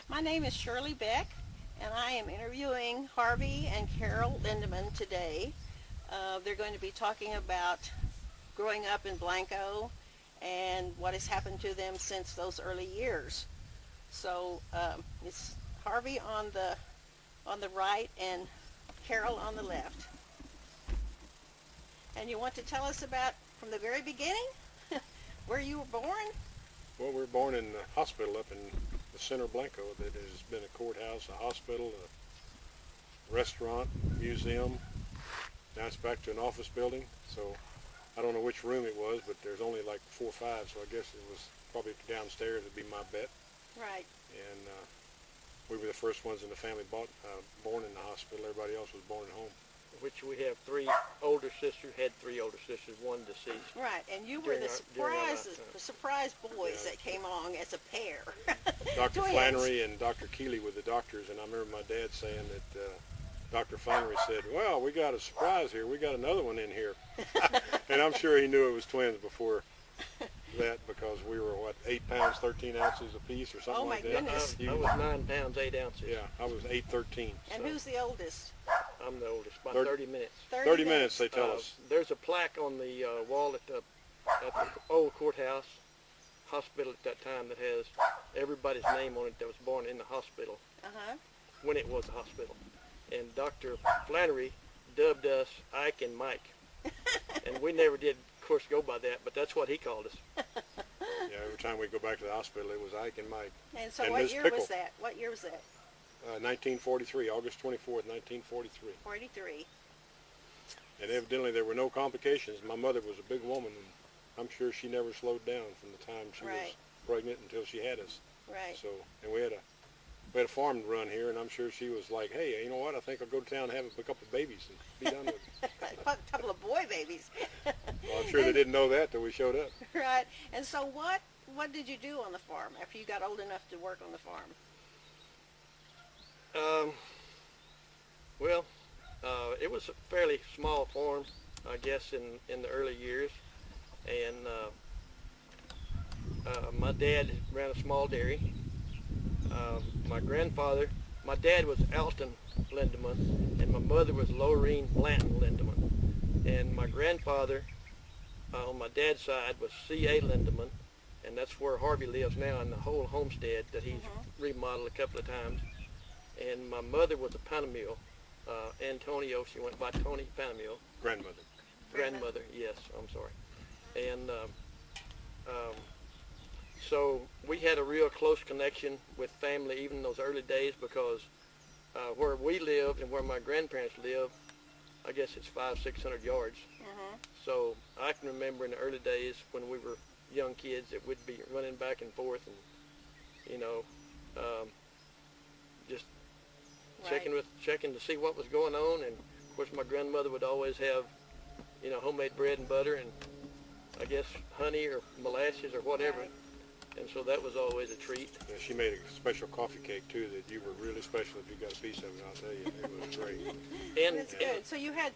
My name is Shirley Beck, and I am interviewing Harvie and Carroll Lindeman today. They're going to be talking about growing up in Blanco and what has happened to them since those early years. So it's Harvie on the right and Carroll on the left. And you want to tell us about from the very beginning where you were born? Well, we were born in the hospital up in the center of Blanco. That has been a courthouse, a hospital, a restaurant, museum. Now it's back to an office building. So I don't know which room it was, but there's only like 4 or 5, so I guess it was probably downstairs would be my bet. Right. And we were the first ones in the family born in the hospital. Everybody else was born at home. Which we have 3 older sisters, had 3 older sisters, 1 deceased. Right, and you were the surprise boys Yeah. that came along as a pair. Dr. Twins. Flannery and Dr. Keeley were the doctors, and I remember my dad saying that Dr. Flannery said, "Well, we got a surprise here. We got another one in here." And I'm sure he knew it was twins before that, because we were, what, 8 pounds, 13 ounces apiece or something like that. Oh, my goodness. I was 9 pounds, 8 ounces. Yeah, I was 8'13". And so. who's the oldest? I'm the oldest, by 30 30 minutes. 30 minutes, they tell us. There's a plaque on the wall at the old courthouse hospital at that time that has everybody's name on it that was born in the hospital when it was a hospital. And Dr. Flannery dubbed us Ike and Mike. And we never did, of course, go by that, but that's what he called us. Yeah, every time we go back to the hospital, it was Ike and Mike. And so And what Miss year Pickle. was that? What year was that? 1943, August 24th, 1943. 43. And evidently there were no complications. My mother was a big woman, and I'm sure she never slowed down from the time she was Right. pregnant until she had us. Right. So, and we had a farm to run here, and I'm sure she was like, "Hey, you know what? I think I'll go to town and have a couple of babies and be done with it." A couple of boy babies. Well, I'm sure they didn't know that till we showed up. Right. And so what did you do on the farm after you got old enough to work on the farm? Well, it was a fairly small farm, I guess, in the early years. And my dad ran a small dairy. My dad was Alston Lindeman, and my mother was Lorene Blanton Lindeman. And my grandfather, on my dad's side, was C.A. Lindeman, and that's where Harvie lives now in the whole homestead that he's remodeled a couple of times. And my mother was a Panamil, Antonio, she went by Tony Panamil. Grandmother, yes, I'm sorry. And so we had a real close connection with family even in those early days, because where we lived and where my grandparents lived, I guess it's 500-600 yards. So I can remember in the early days when we were young kids that we'd be running back and forth and, you know, just checking to see what was going on. And of course my grandmother would always have, you know, homemade bread and butter and I guess honey or molasses or whatever. Right. And so that was always a treat. Yeah, she made a special coffee cake too that you were really special if you got a piece of it. I'll tell you, it was great. And That's good. So you had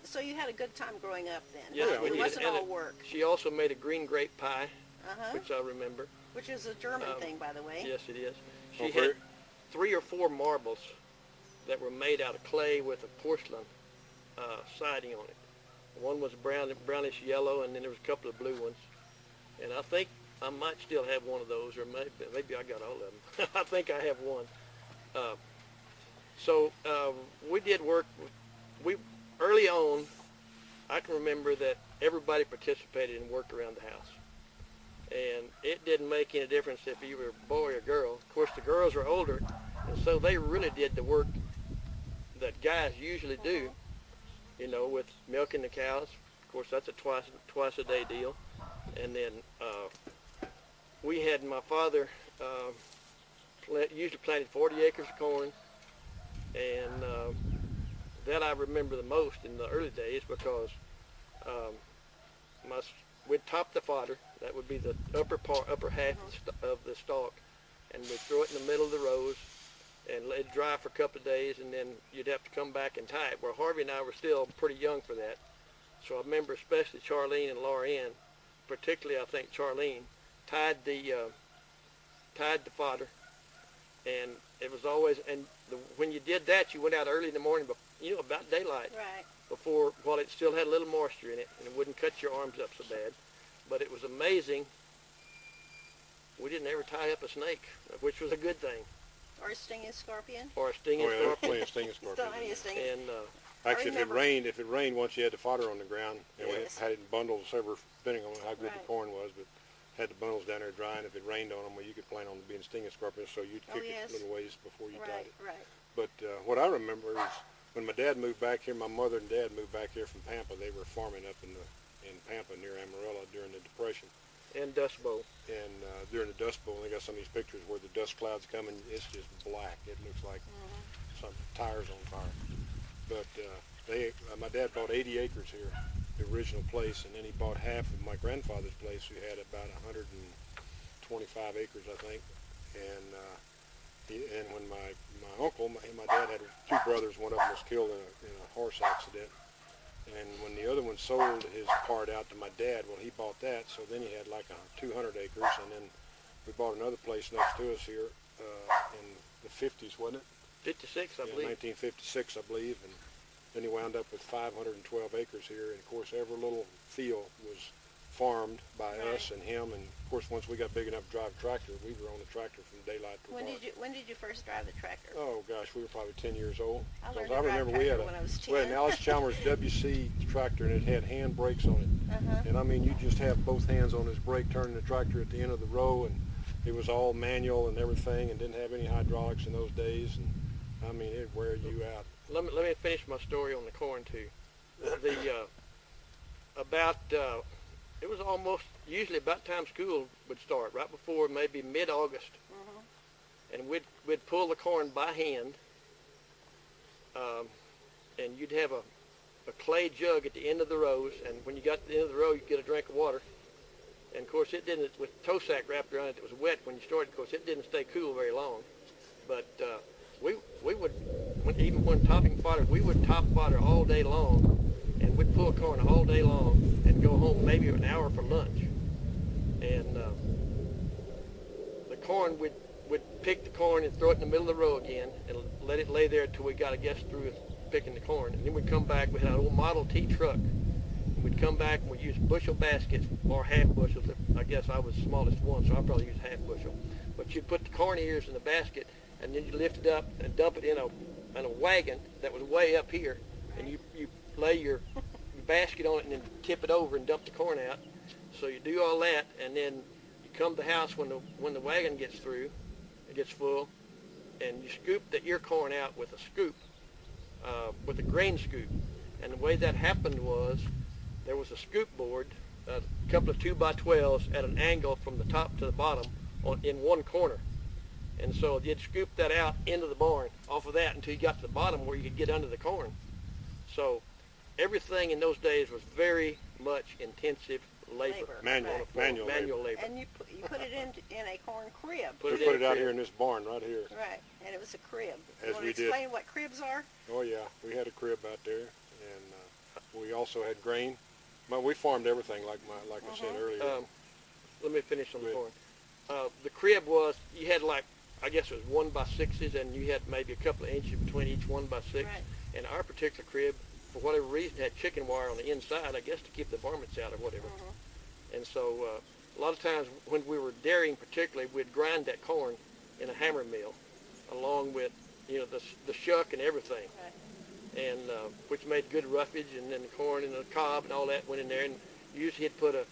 a good time growing up then. Yes, Huh? we It did. wasn't And all work. she also made a green grape pie, Uh-huh. which I remember. Which is a German thing, by the way. Yes, it is. Oh, She had 3 or 4 marbles that were made out of clay with a porcelain siding on it. One was brownish yellow, and then there was a couple of blue ones. And I think I might still have one of those, or maybe I got all of them. I think I have one. So we did work. Early on, I can remember that everybody participated in work around the house. And it didn't make any difference if you were a boy or girl. Of course, the girls are older, and so they really did the work that guys usually do, you know, with milking the cows. Of course, that's a twice a day deal. And then we had my father usually planted 40 acres of corn, and that I remember the most in the early days because we'd top the fodder. That would be the upper half of the stalk, and we'd throw it in the middle of the rows and let it dry for a couple of days, and then you'd have to come back and tie it. Well, Harvie and I were still pretty young for that, so I remember especially Charlene and Laura Ann, particularly I think Charlene, tied the fodder, and it was always, and when you did that, you went out early in the morning, you know, about daylight, Right. while it still had a little moisture in it, and it wouldn't cut your arms up so bad. But it was amazing. We didn't ever tie up a snake, which was a good thing, Or a stinging scorpion. or a stinging Oh, yeah, there was scorpion. plenty of stinging scorpions. Plenty of stinging. And Actually, remember- if it rained once you had the fodder on the ground, and Yes. we had it in bundles, depending on how good Right. the corn was, but had the bundles down there drying. If it rained on them, well, you could plan on being stinging scorpions, so you'd Oh, kick yes. it a little ways before you tied Right, it. right. But what I remember is when my dad moved back here, my mother and dad moved back here from Pampa. They were farming up in Pampa near Amarillo during the Depression. Dust Bowl. And during the Dust Bowl, they got some of these pictures where the dust clouds come and it's just black. It looks like some tires on fire. But my dad bought 80 acres here, the original place, and then he bought half of my grandfather's place, who had about 125 acres, I think. And when my uncle, my dad had two brothers. One of them was killed in a horse accident. And when the other one sold his part out to my dad, well, he bought that. So then he had like 200 acres. And then we bought another place next to us here in the 50s, wasn't it? 56, I Yeah, believe. 1956, I believe. And then he wound up with 512 acres here. And of course, every little field was farmed by us and him. And of course, once we got big enough to drive a tractor, we were on the tractor from daylight to dark. When did you first drive the tractor? Oh gosh, we were probably 10 years old. I learned Because to drive remember we had tractor when I was we had an 10. Alice Chalmers WC tractor, and it had hand brakes on it. Uh-huh. And I mean, you just have both hands on this brake turning the tractor at the end of the row, and it was all manual and everything, and didn't have any hydraulics in those days. And I mean, it'd wear you out. Let me finish my story on the corn too. It was almost usually about time school would start, right before maybe mid-August, and we'd pull the corn by hand, and you'd have a clay jug at the end of the rows, and when you got to the end of the row, you'd get a drink of water. And of course, it didn't, with tow sack wrapped around it, it was wet when you started. Of course, it didn't stay cool very long. But we would, even when topping fodder, we would top fodder all day long, and we'd pull corn all day long and go home maybe an hour for lunch. And the corn, we'd pick the corn and throw it in the middle of the row again and let it lay there until we got, I guess, through picking the corn. And then we'd come back. We had an old Model T truck. And we'd come back and we'd use bushel baskets or half bushels. I guess I was the smallest one, so I probably used half bushel. But you'd put the corn ears in the basket, and then you lift it up and dump it in a wagon that was way up here, and you lay your basket on it and then tip it over and dump the corn out. So you do all that, and then you come to the house when the wagon gets through, it gets full, and you scoop the ear corn out with a scoop, with a grain scoop. And the way that happened was there was a scoop board, a couple of 2x12s at an angle from the top to the bottom in one corner. And so you'd scoop that out into the barn off of that until you got to the bottom where you could get under the corn. So everything in those days was very much intensive labor. Manual labor. And you put it in a corn crib. We put it out here in this barn right here. Right, and it was a crib. As You want to we did. explain what cribs are? Oh yeah, we had a crib out there, and we also had grain. But we farmed everything, like I said earlier. Let me finish on the Go corn. The crib was, you had like, I guess it was 1x6s, and you had maybe a couple of inches between each 1x6. Right. And our particular crib, for whatever reason, had chicken wire on the inside, I guess to keep the varmints out or whatever. And so a lot of times when we were dairying particularly, we'd grind that corn in a hammer mill along with, the shuck and everything. Right. and which made good roughage, and then the corn and the cob and all that went in there. And usually he'd put a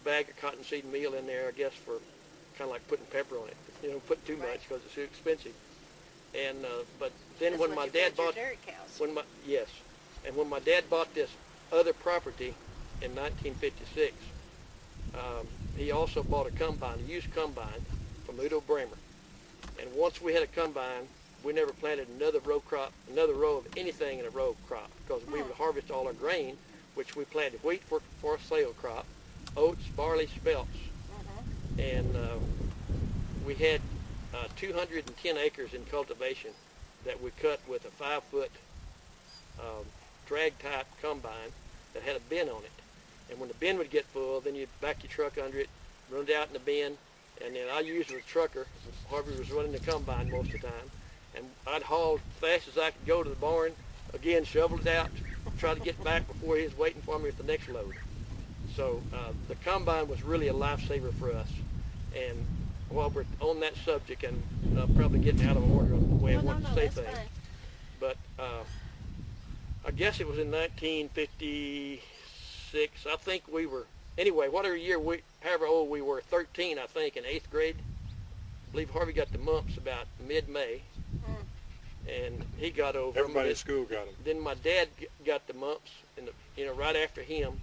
bag of cottonseed meal in there, I guess, for kind of like putting pepper on it. Put too much because it's too expensive. And but then That's when what my you dad fed your bought dairy cows. yes, and when my dad bought this other property in 1956, he also bought a combine, a used combine from Udo Bremer. And once we had a combine, we never planted another row of anything in a row crop, because we would harvest all our grain, which we planted wheat for a sale crop, oats, barley, spelts, and we had 210 acres in cultivation that we cut with a 5-foot drag type combine that had a bin on it. And when the bin would get full, then you'd back your truck under it, run it out in the bin, and then I used a trucker. Harvie was running the combine most of the time, and I'd haul as fast as I could go to the barn, again shovel it out, try to get back before he was waiting for me with the next load. So the combine was really a lifesaver for us. And while we're on that subject, and probably getting out of order on the way I want to say that's things, fine. but I guess it was in 1956. I think we were, anyway, whatever year however old we were, 13, I think, in 8th grade. I believe Harvie got the mumps about mid-May, and he got over them. Everybody in school got them. Then my dad got the mumps, right after him,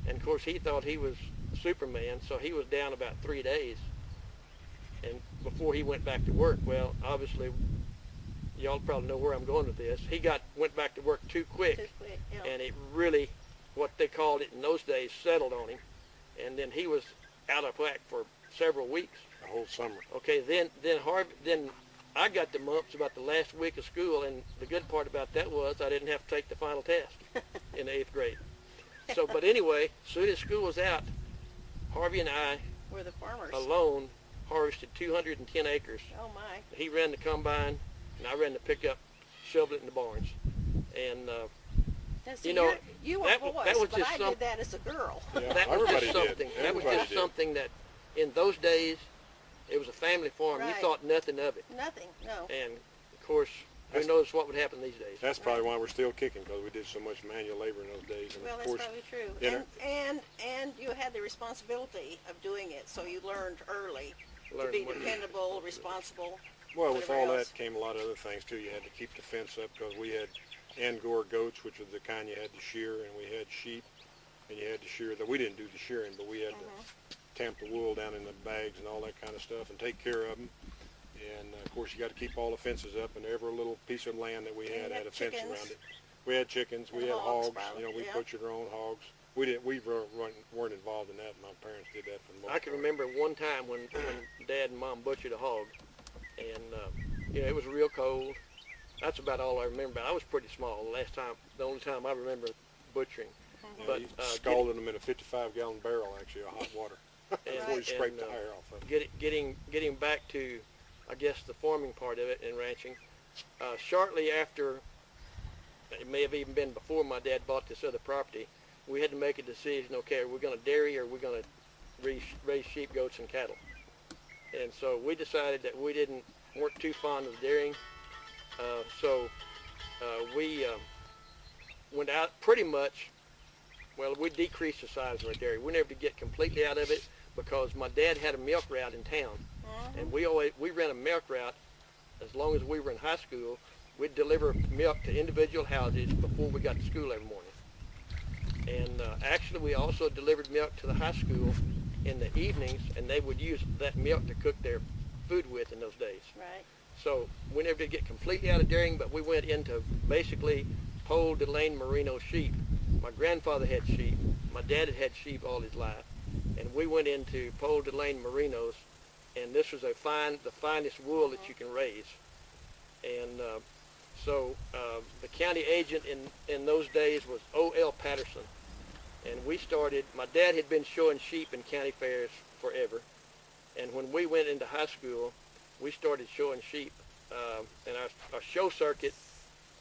and of course he thought he was Superman, so he was down about 3 days, and before he went back to work. Well, obviously, y'all probably know where I'm going with this. He went back to work too quick, Yeah. and it really, what they called it in those days, settled on him, and then he was out of whack for several weeks. The whole summer. Okay, then I got the mumps about the last week of school, and the good part about that was I didn't have to take the final test in the 8th grade. So, but anyway, as soon as school was out, Harvie and I We're the farmers. alone harvested 210 acres. Oh my. He ran the combine, and I ran the pickup, shoveled it in the barns. And Now, see, you know, you were that boys, was but just I did that as a girl. Yeah, that was everybody just did. something. That was Everybody just did. something that, in those days, it was a family farm. You Right. thought nothing of it. Nothing, no. And of course, who That's- knows what would happen these days? That's probably why we're still kicking, because we did so much manual labor in those days. And Well, of that's course, probably true. dinner- And you had the responsibility of doing it, so you learned early to Learned be what- dependable, responsible. well, with whatever all else. that came a lot of other things too. You had to keep the fence up because we had Angora goats, which was the kind you had to shear, and we had sheep, and you had to shear. We didn't do the shearing, but we had to tamp the wool down in the bags and all that kind of stuff, and take care of them. And of course, you got to keep all the fences up, and every little piece of land that we And had you had had a fence chickens. around it. We had chickens, we And had hogs, hogs. probably, We yeah. butchered our own hogs. We weren't involved in that. My parents did that for the most I can part. remember one time when Dad and Mom butchered a hog, and it was real cold. That's about all I remember. I was pretty small the only time I remember butchering. Yeah, But you scalded them in a 55-gallon barrel, actually, of hot water, before you scraped the hair off of them. getting back to, I guess, the farming part of it and ranching. Shortly after, it may have even been before my dad bought this other property, we had to make a decision. Okay, are we going to dairy, or are we going to raise sheep, goats, and cattle? And so we decided that we weren't too fond of dairying. So we went out pretty much. Well, we decreased the size of our dairy. We never did get completely out of it because my dad had a milk route in town, and we ran a milk route as long as we were in high school. We'd deliver milk to individual houses before we got to school every morning. And actually, we also delivered milk to the high school in the evenings, and they would use that milk to cook their food with in those days. Right. So we never did get completely out of dairying, but we went into basically Pole de Lane Merino sheep. My grandfather had sheep. My dad had had sheep all his life. And we went into Pole de Lane Merinos, and this was the finest wool that you can raise. And so the county agent in those days was O.L. Patterson. And we started, my dad had been showing sheep in county fairs forever. And when we went into high school, we started showing sheep. And our show circuit,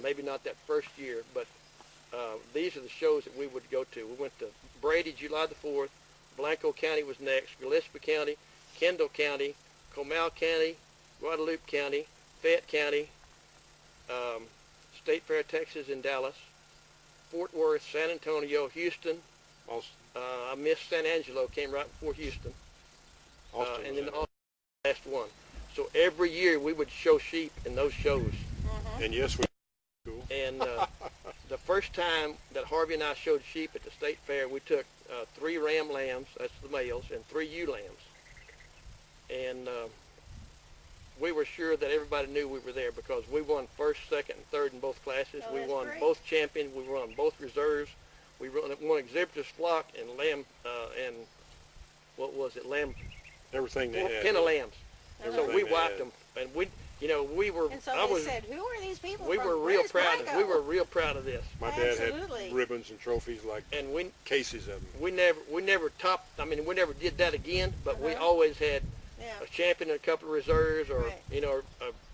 maybe not that first year, but these are the shows that we would go to. We went to Brady, July the 4th. Blanco County was next. Gillespie County, Kendall County, Comal County, Guadalupe County, Fayette County, State Fair, Texas in Dallas, Fort Worth, San Antonio, Houston. Austin, I missed San Angelo, came right before Houston. Austin And was then in it. the last one. So every year we would show sheep in those shows. And yes, we cool. And the first time that Harvie and I showed sheep at the State Fair, we took 3 ram lambs, that's the males, and 3 ewe lambs. And we were sure that everybody knew we were there because we won first, second, and third in both classes. Oh, We that's won great. both champions. We won both reserves. We won exhibitor's flock and lamb, and what was it, lamb, Everything they had. pen of lambs. Uh-huh. So we Everything they wiped had. them, and we were. And so I they was. said, who are these people We from? were real Where's proud. Blanco? We were real proud of this, My dad Absolutely. had ribbons and trophies like and we cases of them. we never topped. I mean, we never did that again. But we Uh-huh. always had Yeah. a champion and a couple of reserves, or Right. a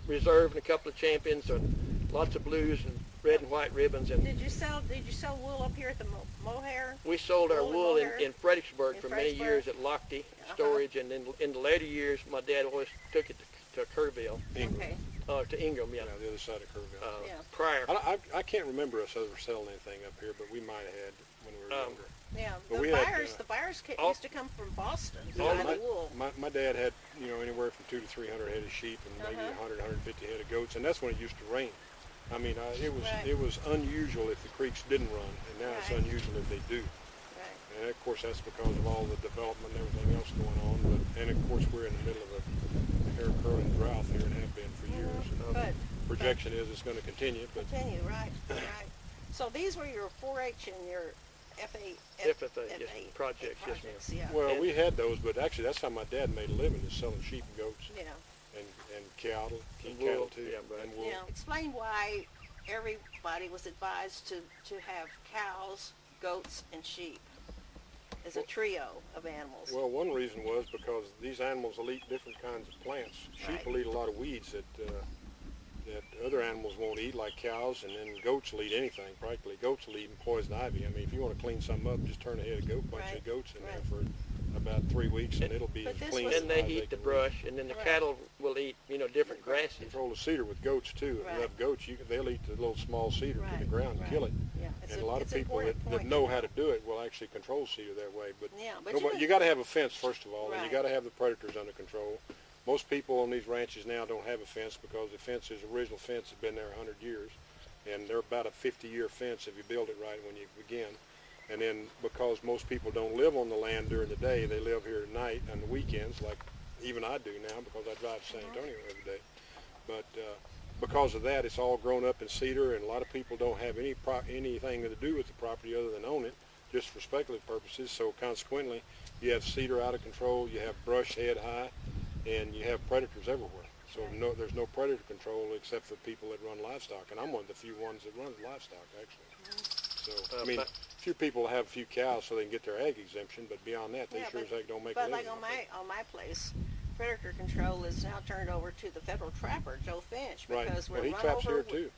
reserve and a couple of champions, and lots of blues and red and white ribbons. And Did you sell wool up here at the mohair? we sold our Wool and wool mohair? in Fredericksburg In for many Fredericksburg? years at Lochte Storage, and then in the later years, my dad always took it to Kerrville, Ingram. Okay. to Ingram, yeah. The other side of Kerrville. Yeah. Prior. I can't remember us ever selling anything up here, but we might have had when we were younger. Yeah. But The we had, buyers all- used to come from Boston to all buy my- the wool. My dad had, anywhere from 200 to 300 head of sheep and maybe Uh-huh. 100, 150 head of goats, and that's when it used to rain. I mean, Right. it was unusual if the creeks didn't run, and now it's Right. unusual if they do. Right. And of course, that's because of all the development and everything else going on. And of course, we're in the middle of a hair curling drought here and have been for years. And But projection is it's going to continue, but continue, right, right. So these were your 4-H and your FA, FFA, yes, projects, yes, ma'am. projects, yeah. well, And- we had those, but actually that's how my dad made a living, is selling sheep and goats Yeah. and cattle, And cattle wool, too, yeah, right. and wool. Yeah. Explain why everybody was advised to have cows, goats, and sheep as a trio of animals. Well, one reason was because these animals will eat different kinds of plants. Sheep Right. will eat a lot of weeds that other animals won't eat, like cows, and then goats will eat anything practically. Goats will eat poison ivy. I mean, if you want to clean something up, just turn a head of goat, bunch Right. of goats in Right. there for about 3 weeks, and it'll be But as this clean was- as Then they can eat the eat. brush, and then the Right. cattle will eat, different grasses. Control the cedar with goats too. If Right. you have goats, they'll eat the little small cedar to the Right, ground and right. kill it. Yeah. It's And a lot of it's an people important that point know to how to do it will actually control cedar that way. But Yeah, but nobody, you you got to have a fence first of all, and you Right. got to have the predators under control. Most people on these ranches now don't have a fence because the original fence has been there 100 years, and they're about a 50-year fence if you build it right when you begin. And then because most people don't live on the land during the day, they live here at night on the weekends, like even I do now because I drive to San Antonio every day. But because of that, it's all grown up in cedar, and a lot of people don't have anything to do with the property other than own it, just for speculative purposes. So consequently, you have cedar out of control, you have brush head high, and you have predators everywhere. So there's no predator control except for people that run livestock, and I'm one of the few ones that runs livestock actually. So I mean, but- few people have a few cows so they can get their ag exemption, but beyond that, they Yeah, sure as heck don't make a But living. like off it. on my place, predator control is now turned over to the federal trapper, Joe Finch, Right. because Well, we're he run traps over here with- too.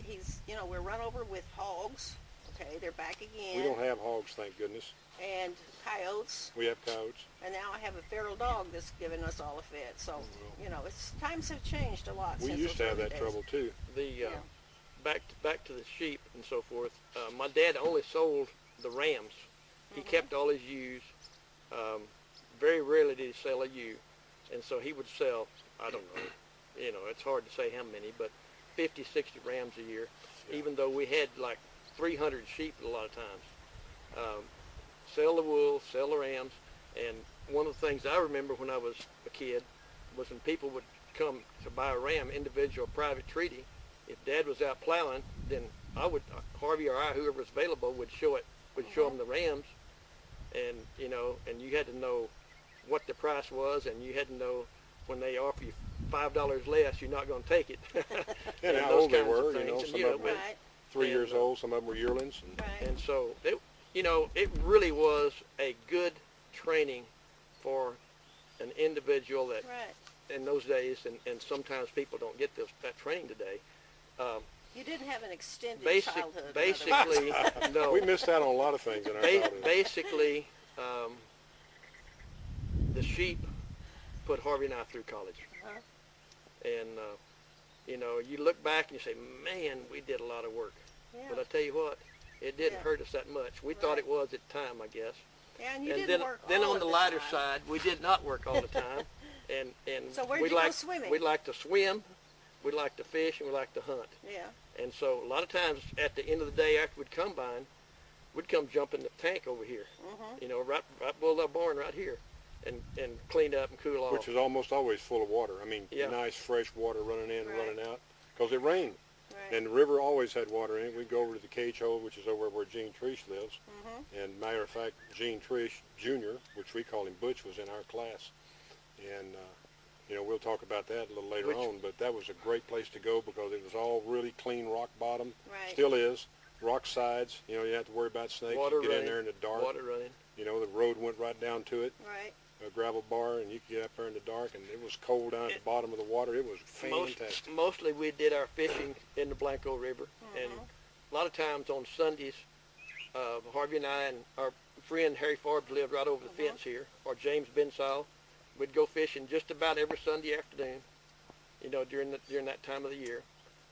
He's we're run over with hogs. Okay, they're back again. We don't have hogs, thank goodness. And coyotes, We have coyotes. and now I have a feral dog that's giving us all a fit. So it's times have changed a lot. We since used those to have early that days. trouble too. The back to the sheep and so forth. My dad only sold the rams. He kept all his ewes. Very rarely did he sell a ewe, and so he would sell, I don't know, it's hard to say how many, but 50, 60 rams a year, even though we had like 300 sheep a lot of times. Sell the wool, sell the rams, and one of the things I remember when I was a kid was when people would come to buy a ram, individual private treaty. If Dad was out plowing, then Harvie or I, whoever was available, would show them the rams, and and you had to know what the price was, and you had to know when they offer you $5 less, you're not going to take it. And how those old they kinds of were, things. some And, of them were Right, 3 and, years old, some of them were yearlings. And right. and so it really was a good training for an individual that Right. in those days, and sometimes people don't get that training today. You didn't have an extended Basic, childhood. in other words. basically, no. we missed out on a lot of things in our childhood. Basically, the sheep put Harvie and I through college, Uh-huh. and You know, you look back and you say, man, we did a lot of work. Yeah. But I tell you what, it didn't Yeah. hurt us that much. We thought Right. it was at the time, I guess. Yeah, and you And didn't then, work then all on of the the lighter time. side, we did not work all the time. And So where'd we you go liked, swimming? We liked to swim, we liked to fish, and we liked to hunt. Yeah. And so a lot of times at the end of the day after we'd combine, we'd come jump in the tank over here, Mhm. you know, right below the barn right here, and clean up and cool off. Which is almost always full of water. I mean, Yeah. nice fresh water running in and Right. running out, because it rained. Right. And the river always had water in it. We'd go over to the cage hole, which is over where Gene Trish lives. Mhm. And matter of fact, Gene Trish Jr., which we call him Butch, was in our class. And, you know, we'll talk about that a little later Which- on. But that was a great place to go because it was all really clean rock bottom. Right. Still is. Rock sides. You know, you have to worry about snakes. Water You get in running, there in the dark. water running. You know, the road went right down to it. Right. A gravel bar, and you could get up there in the dark, and it was cold down at the bottom of the water. It was fantastic. Mostly we did our fishing in the Blanco River, and Mhm. a lot of times on Sundays, Harvie and I and our friend Harry Forbes lived right over the fence here, or James Bensall. We'd go fishing just about every Sunday afternoon, you know, during that time of the year,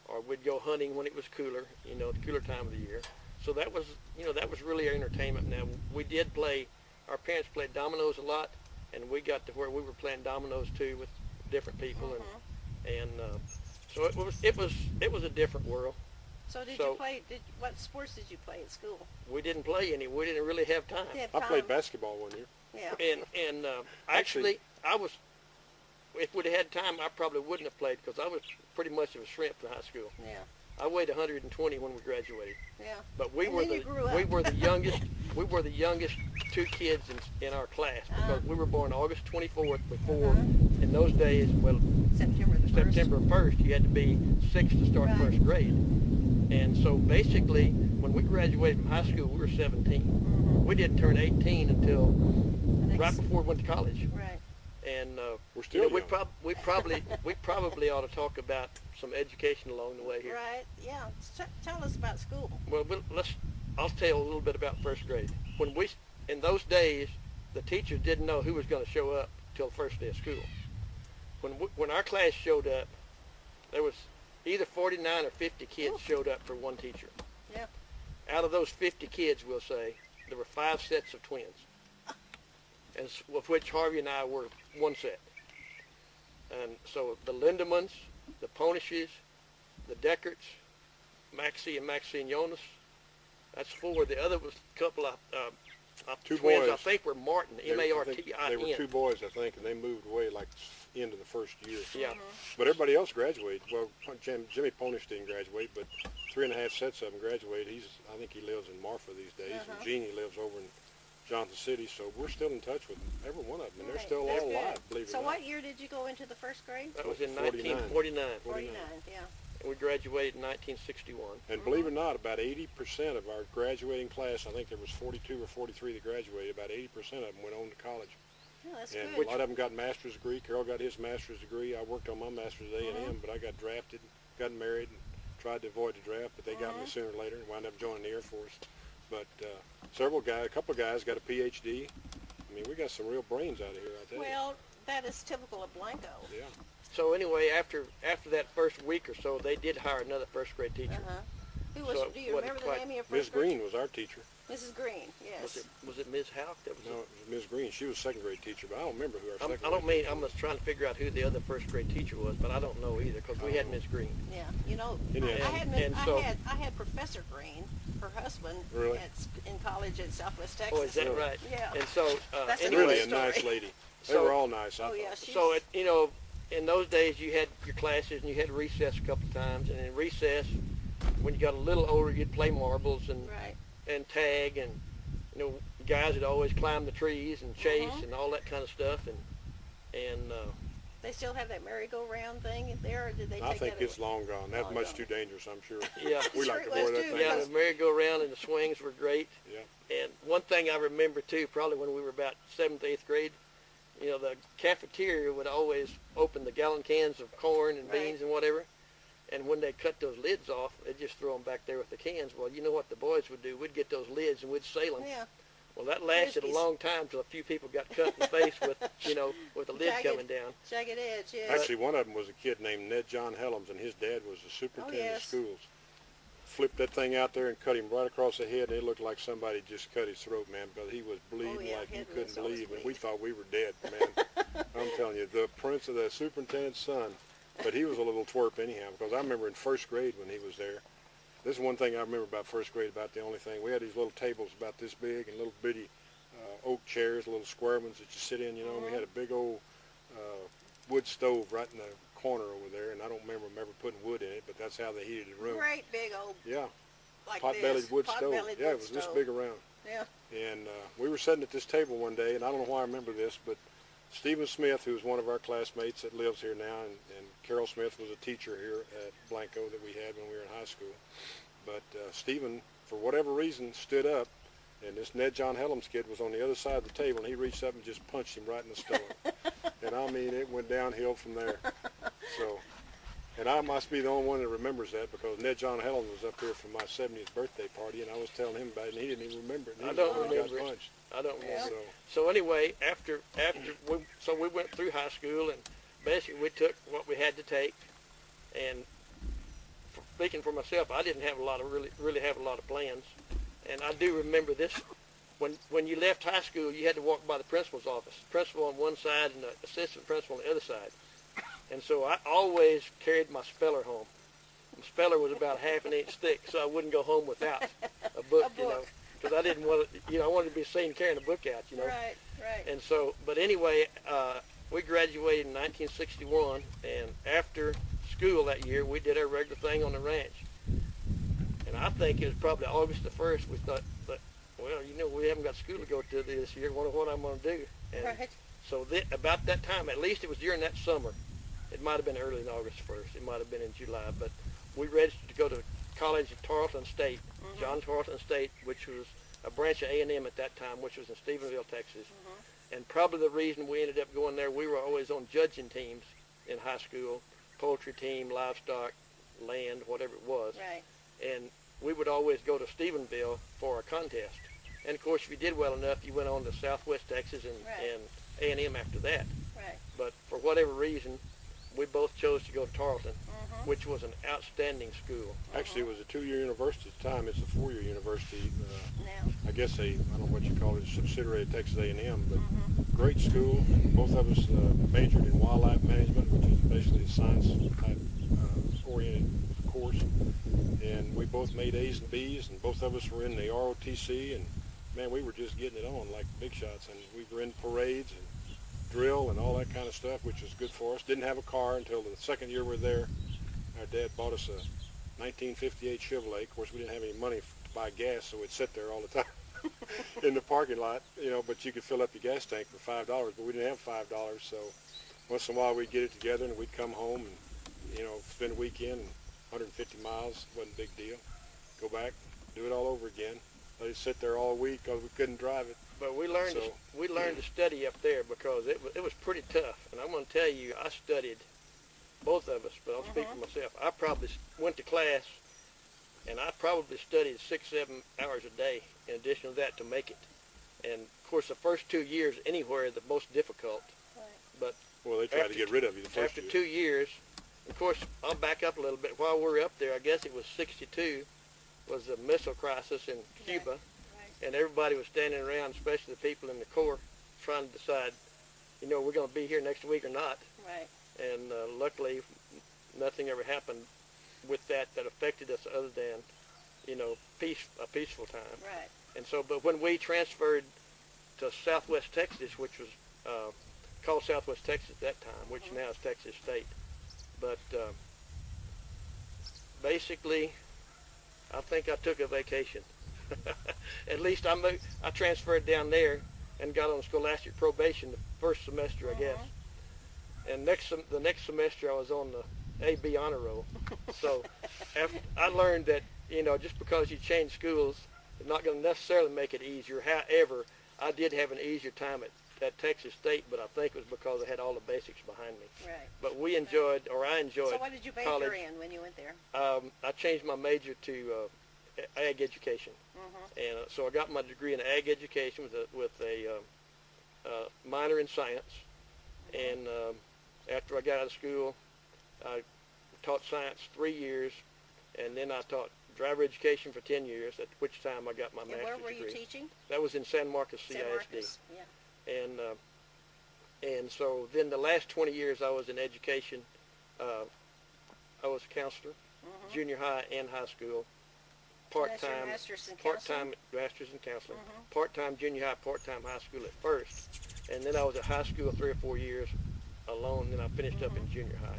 or we'd go hunting when it was cooler, you know, the cooler time of the year. So that was, you know, that was really our entertainment. Now we did play. Our parents played dominoes a lot, and we got to where we were playing dominoes too with different people, and so it was a different world. So did So- you play? What sports did you play at school? We didn't play any. We didn't really have time. You had I played time. basketball one year. Yeah. And actually, I was. If we'd had time, I probably wouldn't have played because I was pretty much of a shrimp in high school. Yeah. I weighed 120 when we graduated. Yeah. But we And were then you grew up. we were the youngest. We were the youngest two kids in our class because we were born August 24th. Before in those days, well, September the 1st. September 1st, you had to be 6 to start Right. first grade. And so basically, when we graduated from high school, we were 17. Mhm. We didn't turn 18 until The next- right before we went to college. Right. And We're still we young. we probably ought to talk about some education along the way here. Right. Yeah. Tell us about school. Well, I'll tell you a little bit about first grade. In those days, the teachers didn't know who was going to show up till the first day of school. When our class showed up, there was either 49 or 50 kids Ooh. showed up for one teacher. Yeah. Out of those 50 kids, we'll say, there were 5 sets of twins, and of which Harvie and I were one set. And so the Lindemans, the Ponishes, the Deckerts, Maxie and Jonas, that's 4. The other was a couple of Two twins, I boys. think were Martin, They were 2 M-A-R-T-I-N. boys, I think, and they moved away like into the first year. Yeah. But everybody else graduated. Well, Jimmy Ponish didn't graduate, but 3.5 sets of them graduated. I think he lives in Marfa these days, and Jeannie lives over in Johnson City. So we're still in touch with every one of them, and they're Right. still That's all good. alive, believe it So or not. what year did you go into the first grade? That was in 49. 1949. 49. Yeah. And we graduated in 1961. And believe it or not, about 80% of our graduating class, I think there was 42 or 43 that graduated, about 80% of them went on to college. Yeah, that's And good. a lot of them got master's degree. Carroll got his master's degree. I worked on my master's at A&M, but I got drafted, got married, and tried to avoid the draft, but they got me sooner or later and wound up joining the Air Force. But a couple of guys got a PhD. I mean, we got some real brains out of here, I tell you. Well, that is typical of Blanco. Yeah. So anyway, after that first week or so, they did hire another first grade teacher. Who was? So Do you it wasn't remember the quite- name of your Ms. first grade? Green was our teacher. Mrs. Green. Yes. Was it Ms. Houck? That was No, it was Ms. Green. She was second grade teacher, but I don't remember who our I second don't grade mean teacher I'm just trying to figure out who the other first grade teacher was, but I don't know either because we had Ms. Green. Yeah. You know, Anyway. I had Professor Green, her husband, Really? in college at Southwest Texas. Oh, is that right? Yeah. And so That's anyway, Really a story. nice lady. They So- were all nice, I Oh thought. yeah. She's, so in those days you had your classes and you had recess a couple of times, and in recess, when you got a little older, you'd play marbles and right. tag, and guys would always climb the trees and chase and all that kind of stuff, and They still have that merry-go-round thing there, or did they I take think that it's long gone. That's Long much gone. too dangerous, I'm sure. yeah, We Sure like to it was avoid that too, thing. yeah, because- the merry-go-round and the swings were great. Yeah. And one thing I remember too, probably when we were about 7th, 8th grade, the cafeteria would always open the gallon cans of corn and Right. beans and whatever. And when they cut those lids off, they'd just throw them back there with the cans. Well, you know what the boys would do? We'd get those lids and we'd sail them. Yeah. Well, that lasted a Frisbees. long time till a few people got cut in the face with, with the lid Jagged. coming down. Jagged edge, yes. Actually, one of them was a kid named Ned John Helms, and his dad was the superintendent yes. of schools. Flipped that thing out there and cut him right across the head, and it looked like somebody just cut his throat, man, because he was bleeding yeah, like you head couldn't wounds always believe, and bleed. we thought we were dead, man. I'm telling you, the superintendent's son, but he was a little twerp anyhow, because I remember in first grade when he was there, this is one thing I remember about first grade, about the only thing, we had these little tables about this big and little bitty oak chairs, little square ones that you sit in, and we had a big old wood stove right in the corner over there, and I don't remember putting wood in it, but that's how they heated the room. Great big old, Yeah, like pot-bellied this. wood stove. Pot-bellied Yeah, wood it was this stove. big around. Yeah. And we were sitting at this table one day, and I don't know why I remember this, but Stephen Smith, who was one of our classmates that lives here now, and Carroll Smith was a teacher here at Blanco that we had when we were in high school. But Stephen, for whatever reason, stood up, and this Ned John Helms kid was on the other side of the table, and he reached up and just punched him right in the stomach. And I mean, it went downhill from there. So, and I must be the only one that remembers that, because Ned John Helms was up here for my 70th birthday party, and I was telling him about it, and he didn't even remember it. And he I was don't the one that remember got it. punched. I don't remember. So, So anyway, after we went through high school, and basically we took what we had to take. And speaking for myself, I didn't have a lot of really have a lot of plans. And I do remember this: when you left high school, you had to walk by the principal's office. Principal on one side and the assistant principal on the other side. And so I always carried my speller home. My speller was about half an inch thick, so I wouldn't go home without a book, because I didn't want to, I wanted to be seen carrying a book out, Right, right. And so, but anyway, we graduated in 1961, and after school that year, we did our regular thing on the ranch. And I think it was probably August the 1st, we thought, well, we haven't got school to go to this year, wonder what I'm going to do. And Right. so about that time, at least it was during that summer. It might have been early in August 1st. It might have been in July, but we registered to go to college at Tarleton State, John Tarleton State, which was a branch of A&M at that time, which was in Stephenville, Texas. And probably the reason we ended up going there, we were always on judging teams in high school, poultry team, livestock, land, whatever it was. Right. And we would always go to Stephenville for a contest. And of course, if you did well enough, you went on to Southwest Texas and A&M after that. Right. But for whatever reason, we both chose to go to Tarleton, which was an outstanding school. actually, it was a 2-year university at the time. It's a 4-year university. Now. I guess I don't know what you call it, a subsidiary of Texas A&M, but great school. Both of us majored in wildlife management, which is basically a science-type oriented course. And we both made A's and B's, and both of us were in the ROTC, and man, we were just getting it on like big shots. And we were in parades and drill and all that kind of stuff, which was good for us. Didn't have a car until the second year we were there. Our dad bought us a 1958 Chevrolet. Of course, we didn't have any money to buy gas, so we'd sit there all the time in the parking lot, but you could fill up your gas tank for $5, but we didn't have $5, so once in a while we'd get it together and we'd come home and, spend a weekend, and 150 miles, wasn't a big deal. Go back, do it all over again. Let it sit there all week because we couldn't drive it. But we learned to study up there, because it was pretty tough. And I'm going to tell you, I studied, both of us, but I'll speak for myself. I probably went to class, and I probably studied 6-7 hours a day in addition to that to make it. And of course, the first 2 years anywhere are the most difficult. Right. But Well, they tried to get rid of you the first after year. 2 years, of course, I'll back up a little bit. While we were up there, I guess it was 62, was the missile crisis in Cuba. Right. And everybody was standing around, especially the people in the Corps, trying to decide, we're going to be here next week or not. Right. And luckily, nothing ever happened with that affected us other than, a peaceful time. Right. And so, but when we transferred to Southwest Texas, which was called Southwest Texas at that time, which now is Texas State, but basically, I think I took a vacation. At least I transferred down there and got on scholastic probation the first semester, I guess. And the next semester I was on the AB honor roll. So I learned that, just because you change schools, it's not going to necessarily make it easier. However, I did have an easier time at Texas State, but I think it was because I had all the basics behind me. Right. But I enjoyed So what did you major college. in when you went there? I changed my major to ag education. And so I got my degree in ag education with a minor in science. And after I got out of school, I taught science 3 years, and then I taught driver education for 10 years, at which time I got my master's degree. And where were you teaching? That was in San Marcos, CISD. San Marcos, yeah. And so then the last 20 years I was in education. I was a counselor, junior high and high school, part-time master's in counseling, part-time junior high, part-time high school at first. And then I was at high school 3 or 4 years alone, and then I finished up in junior high.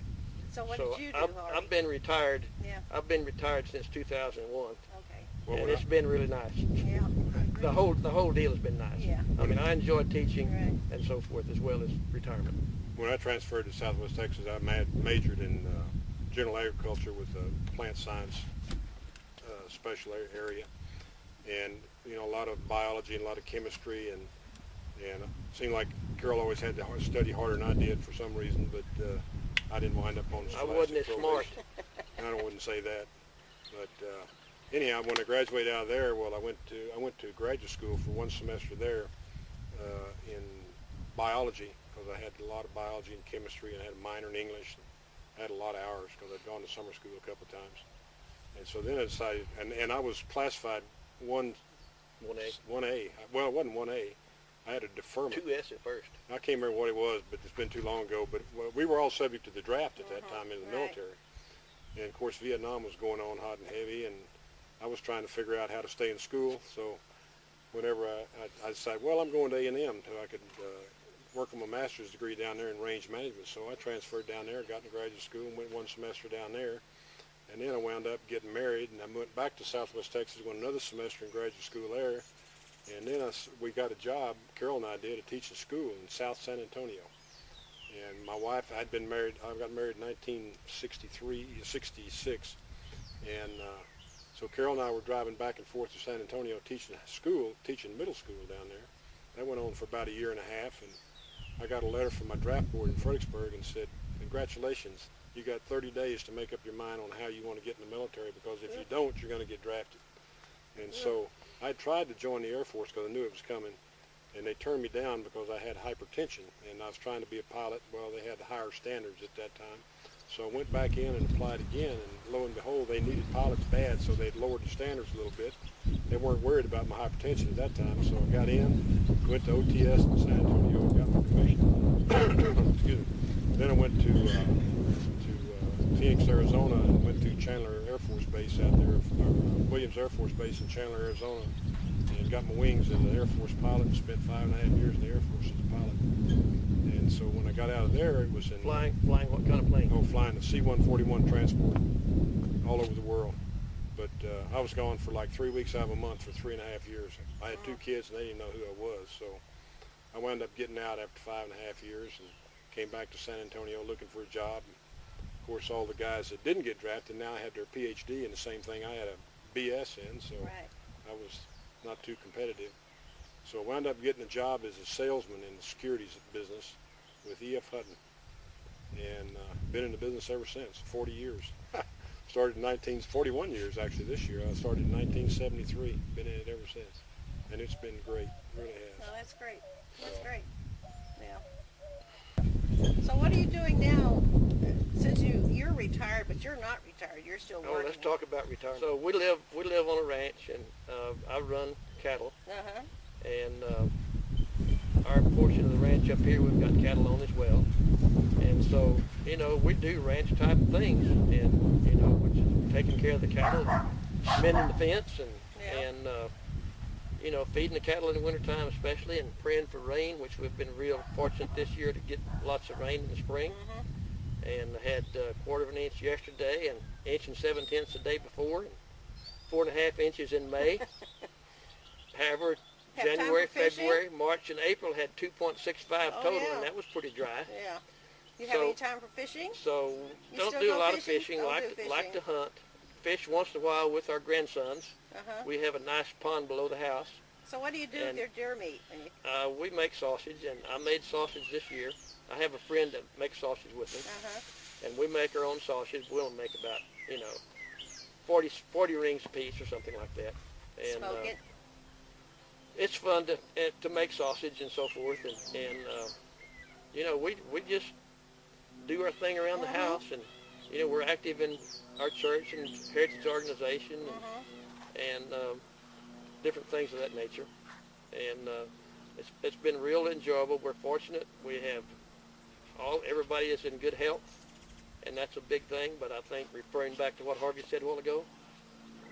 So what did you do, Harvie? I've been retired. Yeah. I've been retired since 2001. Okay. And it's been really nice. Yeah. The whole deal has been nice. Yeah. I mean, I enjoy teaching and so forth, as well as retirement. When I transferred to Southwest Texas, I majored in general agriculture with a plant science special area, and a lot of biology and a lot of chemistry, and it seemed like Carroll always had to study harder than I did for some reason, but I didn't wind up on I wasn't as smart. I wouldn't say that, but anyhow, when I graduated out of there, well, I went to graduate school for 1 semester there in biology, because I had a lot of biology and chemistry, and I had a minor in English. I had a lot of hours because I'd gone to summer school a couple of times. And so then I decided, and I was classified 1A. Well, it wasn't 1A. I had a deferment. 2S at first. I can't remember what it was, but it's been too long ago. But we were all subject to the draft at that time in the military. And of course, Vietnam was going on hot and heavy, and I was trying to figure out how to stay in school. So whenever I decided, well, I'm going to A&M until I could work on my master's degree down there in range management. So I transferred down there, got into graduate school, and went 1 semester down there. And then I wound up getting married, and I went back to Southwest Texas, went another semester in graduate school there. And then we got a job, Carroll and I did, to teach a school in South San Antonio. And my wife, I got married in 66. And so Carroll and I were driving back and forth to San Antonio teaching middle school down there. That went on for about a year and a half, and I got a letter from my draft board in Fredericksburg and said, congratulations, you got 30 days to make up your mind on how you want to get in the military, because if you don't, you're going to get drafted. And so I tried to join the Air Force because I knew it was coming, and they turned me down because I had hypertension, and I was trying to be a pilot. Well, they had higher standards at that time. So I went back in and applied again, and lo and behold, they needed pilots bad, so they'd lowered the standards a little bit. They weren't worried about my hypertension at that time, so I got in, went to OTS in San Antonio, and got my commission. Excuse me. Then I went to Phoenix, Arizona, and went to Chandler Air Force Base out there, Williams Air Force Base in Chandler, Arizona, and got my wings as an Air Force pilot, and spent 5.5 years in the Air Force as a pilot. And so when I got out of there, it was in... Flying what kind of plane? Oh, flying the C-141 transport all over the world. But I was gone for like 3 weeks out of a month for 3.5 years. I had 2 kids, and they didn't know who I was, so I wound up getting out after 5.5 years and came back to San Antonio looking for a job. Of course, all the guys that didn't get drafted now had their PhD in the same thing I had a BS in, so I was not too competitive. So I wound up getting a job as a salesman in the securities business with E.F. Hutton, and been in the business ever since, 40 years. Started in 41 years actually this year. I started in 1973, been in it ever since, and it's been great, it really has. Oh, that's great. That's great. Yeah. So what are you doing now? Since you're retired, but you're not retired, you're still working. Oh, let's talk about retirement. So we live on a ranch, and I run cattle. And our portion of the ranch up here, we've got cattle on as well. And so, we do ranch type of things, and which is taking care of the cattle, mending the fence, and feeding the cattle in the wintertime especially, and praying for rain, which we've been real fortunate this year to get lots of rain in the spring. And I had a 1/4 of an inch yesterday, and 1 7/10 the day before, and 4.5 inches in May. However, January, February, March, and April had 2.65 total, and that was pretty dry. Yeah. You have any time for fishing? So don't do a lot of fishing. Like to hunt. Fish once in a while with our grandsons. We have a nice pond below the house. So what do you do with your deer meat? We make sausage, and I made sausage this year. I have a friend that makes sausage with me, and we make our own sausage. We don't make about, 40 rings a piece or something like that. And Smoke it. it's fun to make sausage and so forth, and you know, we just do our thing around the house, and you know, we're active in our church and heritage organization and different things of that nature, and it's been real enjoyable. We're fortunate. We have everybody is in good health, and that's a big thing. But I think, referring back to what Harvie said a while ago,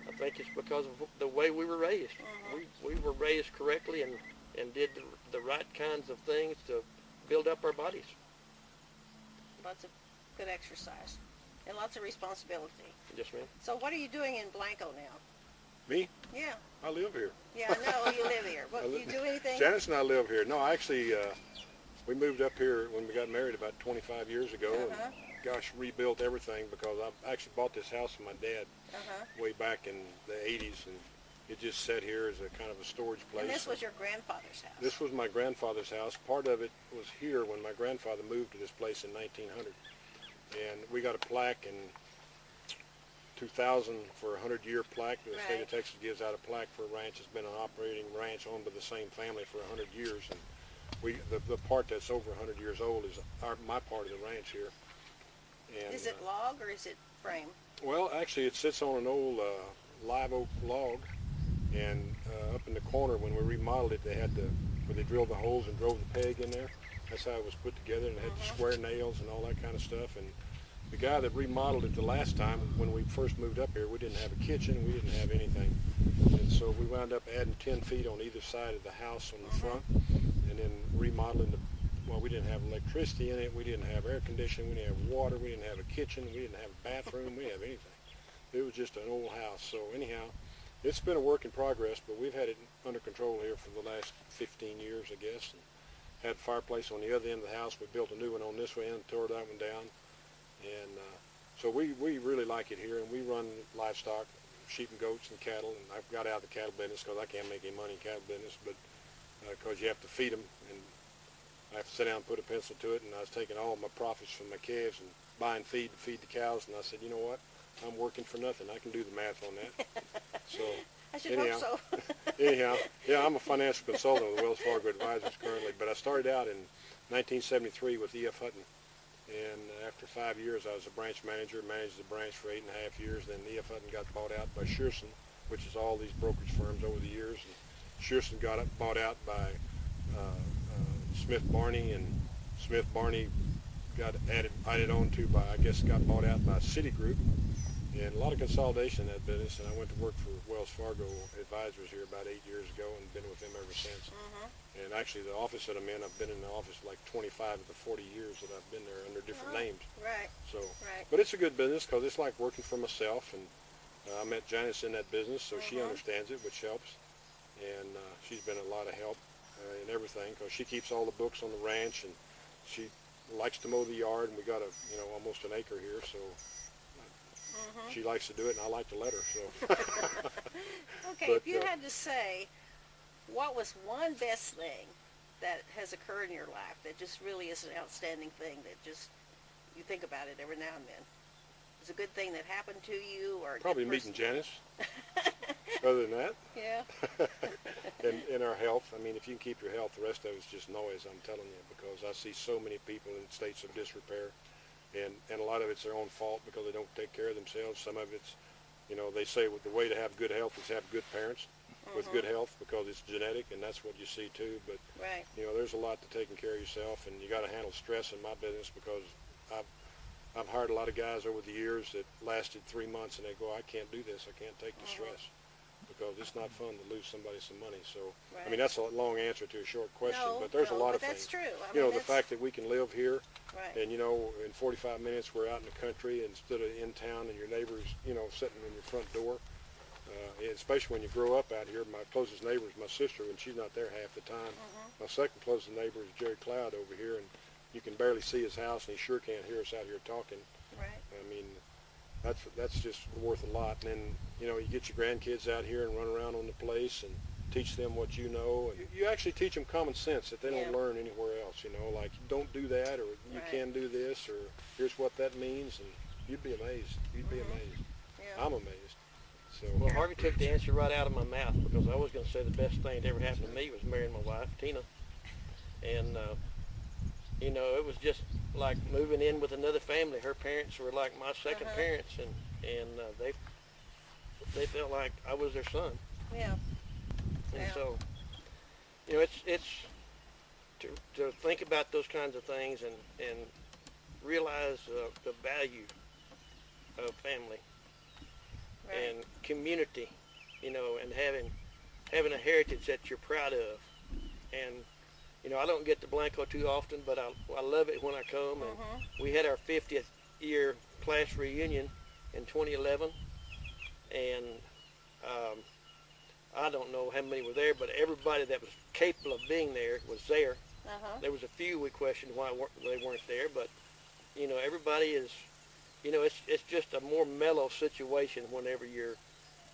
I think it's because of the way we were raised. We were raised correctly and did the right kinds of things to build up our bodies. Lots of good exercise and lots of responsibility. Yes, ma'am. So what are you doing in Blanco now? Me? Yeah. I live here. Yeah, I know you live here. But you do anything? Janice and I live here. No, actually, we moved up here when we got married about 25 years ago. And gosh, rebuilt everything because I actually bought this house from my dad way back in the 80s, and it just sat here as a kind of a storage place. And this was your grandfather's house? This was my grandfather's house. Part of it was here when my grandfather moved to this place in 1900. And we got a plaque in 2000 for a 100-year plaque. The state of Texas gives out a plaque for a ranch that's been an operating ranch owned by the same family for 100 years. And the part that's over 100 years old is my part of the ranch here. And, is it log or is it frame? Well, actually, it sits on an old live oak log. And up in the corner, when we remodeled it, where they drilled the holes and drove the peg in there. That's how it was put together, and it had the square nails and all that kind of stuff. And the guy that remodeled it the last time, when we first moved up here, we didn't have a kitchen, we didn't have anything. And so we wound up adding 10 feet on either side of the house on the front, and then remodeling well, we didn't have electricity in it, we didn't have air conditioning, we didn't have water, we didn't have a kitchen, we didn't have a bathroom, we didn't have anything. It was just an old house. So anyhow, it's been a work in progress, but we've had it under control here for the last 15 years, I guess. And had a fireplace on the other end of the house. We built a new one on this end, tore that one down. And so we really like it here, and we run livestock, sheep and goats and cattle. And I've got out of the cattle business because I can't make any money in cattle business, but because you have to feed them, and I have to sit down and put a pencil to it. And I was taking all of my profits from my calves and buying feed to feed the cows, and I said, you know what? I'm working for nothing. I can do the math on that. So I should hope so. anyhow, yeah, I'm a financial consultant with Wells Fargo Advisors currently, but I started out in 1973 with E.F. Hutton, and after 5 years I was a branch manager, managed the branch for 8.5 years. Then E.F. Hutton got bought out by Shearson, which is all these brokerage firms over the years. And Shearson got bought out by Smith Barney, and Smith Barney got added on to by, I guess, got bought out by Citigroup. And a lot of consolidation in that business, and I went to work for Wells Fargo Advisors here about 8 years ago and been with them ever since. And actually the office that I'm in, I've been in the office like 25 of the 40 years that I've been there under different names. Right. So, but it's a good business because it's like working for myself, and I met Janice in that business, so she understands it, which helps. And she's been a lot of help in everything because she keeps all the books on the ranch, and she likes to mow the yard, and we got almost an acre here, so she likes to do it, and I like to let her. So. Okay, but, if you had to say, what was one best thing that has occurred in your life that just really is an outstanding thing that just you think about it every now and then? It's a good thing that happened to you, or probably meeting Janice. Other than that, yeah. and our health. I mean, if you can keep your health, the rest of it's just noise. I'm telling you, because I see so many people in states of disrepair. And a lot of it's their own fault because they don't take care of themselves. Some of it's, they say the way to have good health is have good parents with good health because it's genetic, and that's what you see too. But, there's a lot to taking care of yourself, and you got to handle stress in my business because I've hired a lot of guys over the years that lasted 3 months, and they go, I can't do this. I can't take the stress because it's not fun to lose somebody some money. So, I mean, that's a long answer to a short question, but there's a lot of things. That's true. The fact that we can live here. And, in 45 minutes we're out in the country instead of in town, and your neighbor's, sitting in your front door. Especially when you grow up out here. My closest neighbor is my sister, and she's not there half the time. My second closest neighbor is Jerry Cloud over here, and you can barely see his house, and he sure can't hear us out here talking. Right. I mean, that's just worth a lot. And then, you get your grandkids out here and run around on the place and teach them what you know. You actually teach them common sense that they don't learn anywhere else, like don't do that, or you can do this, or here's what that means, and you'd be amazed. You'd be amazed. Yeah. I'm amazed. So, Well, Harvey took the answer right out of my mouth, because I was going to say the best thing that ever happened to me was marrying my wife, Tina. And, you know, it was just like moving in with another family. Her parents were like my second parents, and they felt like I was their son. Yeah. And Yeah. so, you know, it's to think about those kinds of things and realize the value of family Right. and community, you know, and having a heritage that you're proud of. And you know, I don't get to Blanco too often, but I love it when I come. And we had our 50th year class reunion in 2011, and I don't know how many were there, but everybody that was capable of being there was there. There was a few we questioned why they weren't there, but you know, everybody is, you know, it's just a more mellow situation whenever you're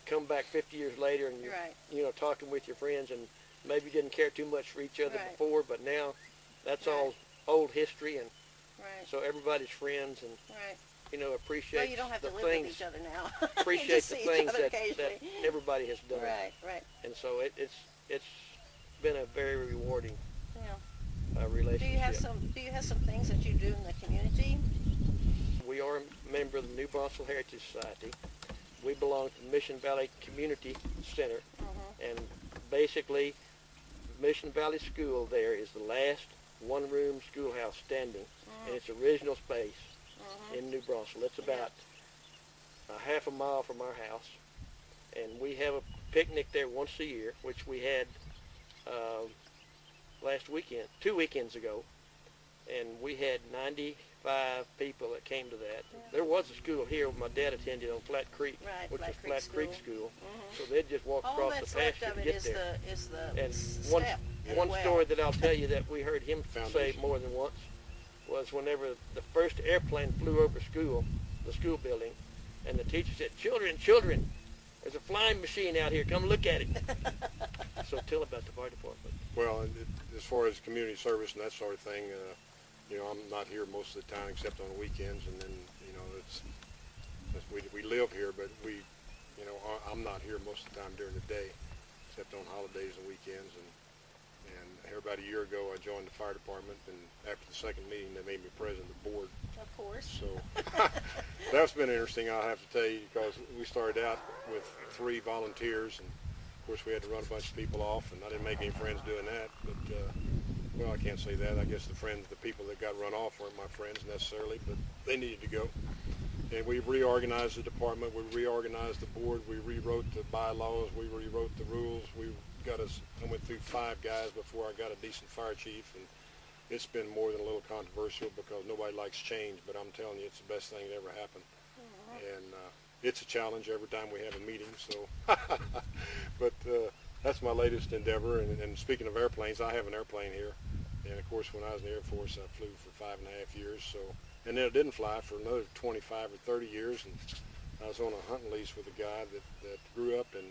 come back 50 years later and you're, Right. you know, talking with your friends, and maybe you didn't care too much for each other Right. before, but now that's Right. all old history, and Right. so everybody's friends, and Right. you know, Well, appreciate you don't have the to live with things, each other now. appreciate Just the see each things other that occasionally. everybody has done. Right. Right. And so it's been a very rewarding Yeah. relationship. Do you have some things that you do in the community? We are a member of the New Brunswick Heritage Society. We belong to the Mission Valley Community Center, and basically Mission Valley School there is the last one-room schoolhouse standing in its original space in New Brunswick. It's about a half a mile from our house, and we have a picnic there once a year, which we had last weekend, 2 weekends ago, and we had 95 people that came to that. There was a school here my dad attended on Flat Creek, Right, which Flat is Creek Flat Creek School. School. So they'd just walk All across that's the left pasture of to it get is there. the And step. one well. story that I'll tell you that we heard him say Foundation. more than once was whenever the first airplane flew over school, the school building, and the teacher said, "Children, children, there's a flying machine out here. Come look at it." So tell about the fire department. well, as far as community service and that sort of thing, you know, I'm not here most of the time except on the weekends, and then, you know, we live here, but you know, I'm not here most of the time during the day, except on holidays and weekends. And here about a year ago, I joined the fire department, and after the second meeting, they made me president of the board. Of course. So that's been interesting, I'll have to tell you, because we started out with 3 volunteers, and of course we had to run a bunch of people off, and I didn't make any friends doing that. But well, I can't say that. I guess the people that got run off weren't my friends necessarily, but they needed to go. And we reorganized the department, we reorganized the board, we rewrote the bylaws, we rewrote the rules. I went through 5 guys before I got a decent fire chief, and it's been more than a little controversial because nobody likes change, but I'm telling you, it's the best thing that ever happened. And it's a challenge every time we have a meeting, so. But that's my latest endeavor. And speaking of airplanes, I have an airplane here. And of course, when I was in the Air Force, I flew for 5.5 years. So, and then it didn't fly for another 25 or 30 years. And I was on a hunting lease with a guy that grew up in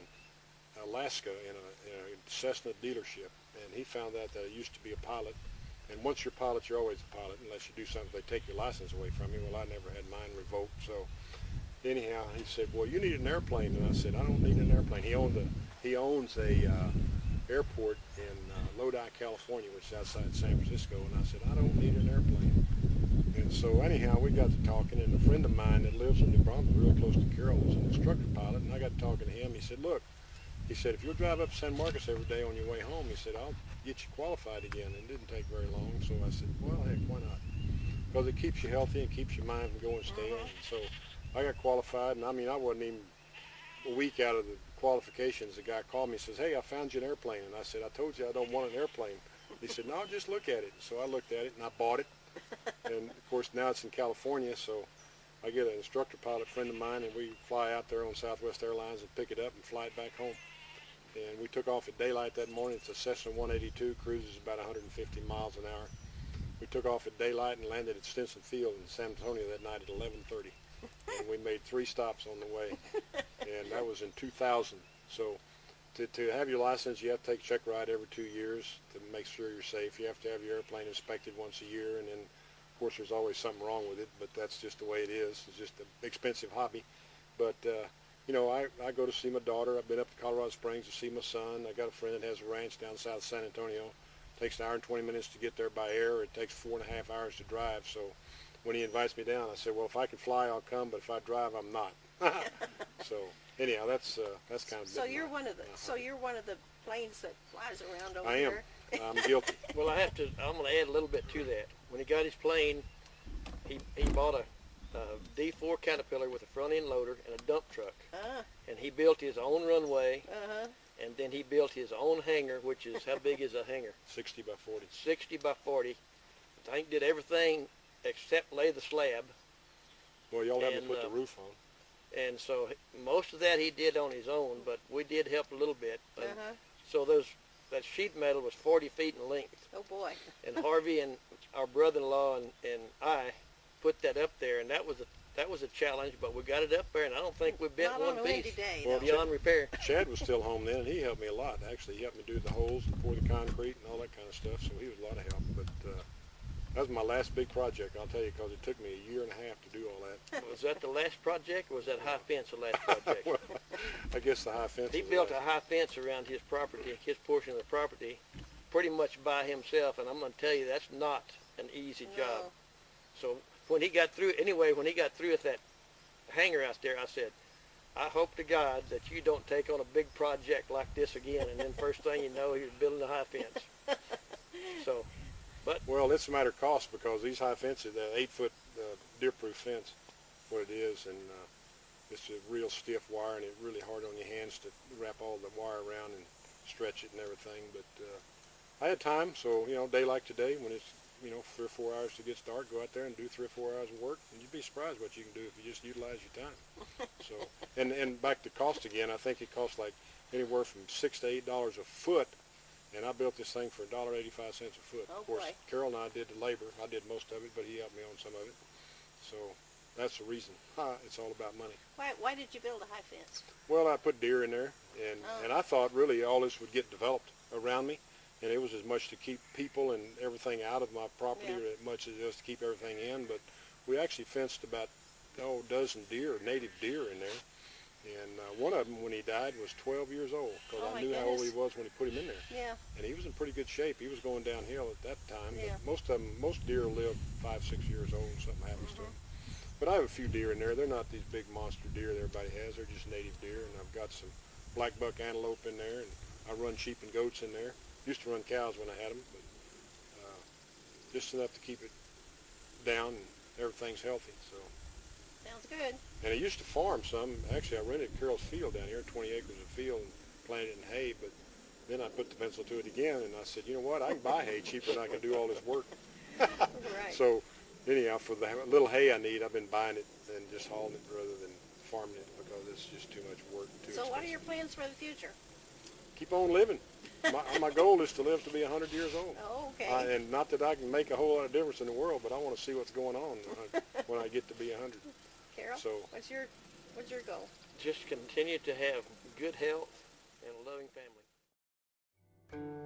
Alaska in a Cessna dealership. And he found out that I used to be a pilot. And once you're a pilot, you're always a pilot, unless you do something, they take your license away from you. Well, I never had mine revoked. So anyhow, he said, "Well, you need an airplane." And I said, "I don't need an airplane." He owns a airport in Lodi, California, which is outside San Francisco. And I said, "I don't need an airplane." And so anyhow, we got to talking, and a friend of mine that lives in New Brunswick, real close to Carroll, was an instructor pilot. And I got to talking to him. He said, "Look," he said, "if you'll drive up to San Marcos every day on your way home," he said, "I'll get you qualified again." And it didn't take very long. So I said, "Well, heck, why not?" Because it keeps you healthy and keeps your mind from going stale. And so I got qualified, and I mean, I wasn't even a week out of the qualifications. The guy called me and says, "Hey, I found you an airplane." And I said, "I told you I don't want an airplane." He said, "No, just look at it." So I looked at it, and I bought it. And of course, now it's in California, so I get an instructor pilot friend of mine, and we fly out there on Southwest Airlines and pick it up and fly it back home. And we took off at daylight that morning. It's a Cessna 182, cruises about 150 miles an hour. We took off at daylight and landed at Stinson Field in San Antonio that night at 11:30. And we made 3 stops on the way, and that was in 2000. So to have your license, you have to take a check ride every 2 years to make sure you're safe. You have to have your airplane inspected once a year, and then, of course, there's always something wrong with it, but that's just the way it is. It's just an expensive hobby. But I go to see my daughter. I've been up to Colorado Springs to see my son. I got a friend that has a ranch down south of San Antonio. It takes an hour and 20 minutes to get there by air. It takes 4.5 hours to drive. So when he invites me down, I said, well, if I can fly, I'll come, but if I drive, I'm not. So anyhow, that's kind of. So you're one of the planes that flies around over I am. there. I'm guilty. Well, I'm going to add a little bit to that. When he got his plane, he bought a D4 Caterpillar with a front end loader and a dump truck. And he built his own runway, and then he built his own hangar, which is, how big is a hangar? 60 by 40. 60 by 40. I think did everything except lay the slab. Well, y'all have to And, put the roof on. And so most of that he did on his own, but we did help a little bit. And so that sheet metal was 40 feet in length. Oh boy. And Harvie and our brother-in-law and I put that up there, and that was a challenge, but we got it up there, and I don't think we bent Not one on a piece. windy day, Well, though. Beyond repair. Chad was still home then, and he helped me a lot. Actually, he helped me do the holes and pour the concrete and all that kind of stuff, so he was a lot of help. But that was my last big project, I'll tell you, because it took me a year and a half to do all that. Was that the last project, or was that high fence the last project? Well, I guess the high fence. He was built the a high fence around his property, his portion of the property, pretty much by himself, and I'm going to tell you, that's not an easy job. No. So when he got through with that hangar out there, I said, I hope to God that you don't take on a big project like this again, and then first thing you know, you're building a high fence. So, but Well, it's a matter of cost, because these high fences, the 8-foot deer-proof fence, what it is, and it's a real stiff wire, and it's really hard on your hands to wrap all the wire around and stretch it and everything. But I had time, so day like today, when it's 3 or 4 hours to get started, go out there and do 3 or 4 hours of work, and you'd be surprised what you can do if you just utilize your time. So, and back to cost again, I think it costs like anywhere from $6 to $8 a foot, and I built this thing for $1.85 a foot. Oh, Of course, boy. Carroll and I did the labor. I did most of it, but he helped me on some of it. So that's the reason. It's all about money. Why did you build a high fence? Well, I put deer in there, and Oh. and I thought really all this would get developed around me, and it was as much to keep people and everything out of my property, Yeah. or as much as just to keep everything in. But we actually fenced about a dozen deer, native deer, in there. And one of them, when he died, was 12 years old, because Oh, I my knew how old he goodness. was when he put him in there. Yeah. And he was in pretty good shape. He was going downhill at that time. Yeah. But most deer live 5, 6 years old when something happens to them. But I have a few deer in there. They're not these big monster deer that everybody has. They're just native deer. And I've got some black buck antelope in there, and I run sheep and goats in there. Used to run cows when I had them, but just enough to keep it down, and everything's healthy. So. Sounds good. And I used to farm some. Actually, I rented Carroll's field down here, 20 acres of field, and planted it in hay. But then I put the pencil to it again, and I said, you know what? I can buy hay cheaper than I can do all this work. Right. So anyhow, for the little hay I need, I've been buying it and just hauling it rather than farming it, because it's just too much work. Too So what are expensive. your plans for the future? Keep on living. My goal is to live to be 100 years old. Oh, okay. And not that I can make a whole lot of difference in the world, but I want to see what's going on when I get to be 100. Carroll, So what's your goal? just continue to have good health and a loving family.